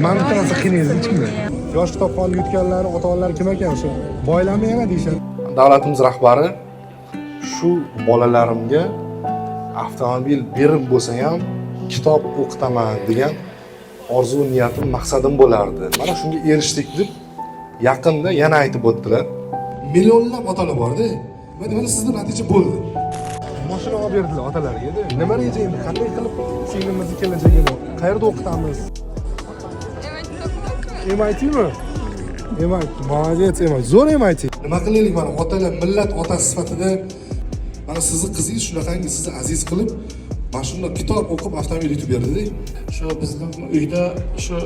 Mana bitta narsa qiynaysiz kimda? Yosh kitobxonni yutganlar, ota-onalar kim ekan shu? Boylarmi yana deyishadi. Davlatimiz rahbari shu bolalarimga avtomobil berib bo'lsa ham kitob o'qitaman degan orzu niyatim, maqsadim bo'lardi. Mana shunga erishdik deb yaqinda yana aytib o'tdilar. Millionlab otalar bor-da. Mana sizning natija bo'ldi. Mashina olib berdilar otalarga. Nima reja endi? Qanday qilib singlimizni kelajagini qayerda o'qitamiz? MITmi? MIT. Молодец, MIT. Zo'r MIT. Nima qilaylik mana otalar, millat otasi sifatida mana sizni qizingiz shunaqangi sizni aziz qilib, mana shunday kitob o'qib avtomobil yutib berdi-da. Shu bizning uyda shu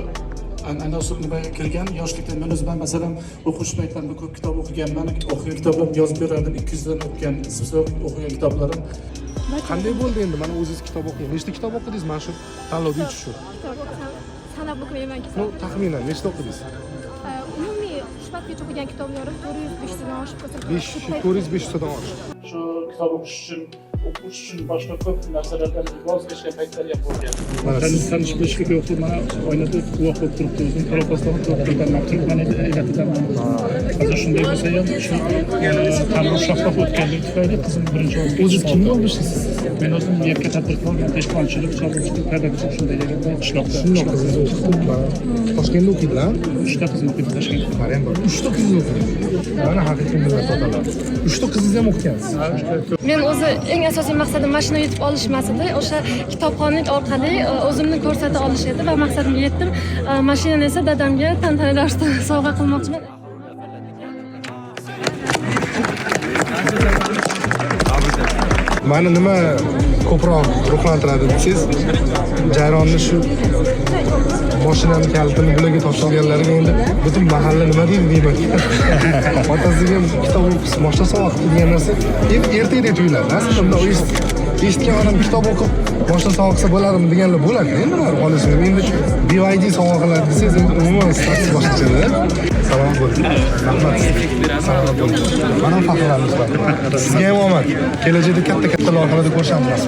an'ana usul nimaga kirgan yoshlikda men o'zim masalan o'qish paytlarida ko'p kitob o'qiganman. O'qigan kitoblarni yozib berardim. 200 dan o'qigan, o'qigan kitoblarim. Qanday bo'ldi endi? Mana o'zingiz kitob o'qing. Nechta kitob o'qidingiz mana shu tanlovda yutish uchun? Kitob o'qisam sanab o'qimayman kitob. No, taxminan nechta o'qidingiz? Umumiy shubatgacha o'qigan kitoblarim 400 dan oshib ketdi. 400 dan oshib. Shu kitob o'qish uchun boshqa ko'p narsalardan voz kechgan paytlar ham bo'lgan. Tanish bilishga yo'q, mana oynada guvoh bo'lib turibdi. O'zim talafotdan turibman, turibman elatidan. Hozir shunday bo'lsa ham shu tanlov shaffof o'tganligi tufayli qizim birinchi o'ringa o'zingiz kimni olishsiz? Men o'zim yakka tadbirkorman, dehqonchilik, chorvachilik, pedagogik shunday degan qishloqda. Shunday qizingiz Toshkentda o'qiydilar? 3 ta qizim o'qiydi Toshkentda. Mana ham 3 ta qizingiz o'qiydi. Mana haqiqiy millat otalar. 3 ta qizingiz ham o'qigansiz. Men o'zi eng asosiy maqsadim mashina yutib olish emas edi. O'sha kitobxonlik orqali o'zimni ko'rsata olish edi va maqsadimga yetdim. Mashinani esa dadamga tantanali ravishda sovg'a qilmoqchiman. Mani nima ko'proq ruhlantiradi desangiz, jarayonni shu mashinani kalitini bularga topshirganlarga endi butun mahalla nima deydi deyman. Otasiga kitob o'qib, mashina sovg'a qilib degan narsa ertaga tuyuladi. Aslida eshitgan odam kitob o'qib, mashina sovg'a qilsa bo'ladimi deganlar bo'ladi. Endi olishni endi BYD sovg'a qiladi desangiz, endi umuman status boshqacha-da. Salom bo'ling. Rahmat. Salom bo'ling. Mana faxrlanamiz. Sizga ham omad. Kelajakda katta loyihalarda ko'rishamiz.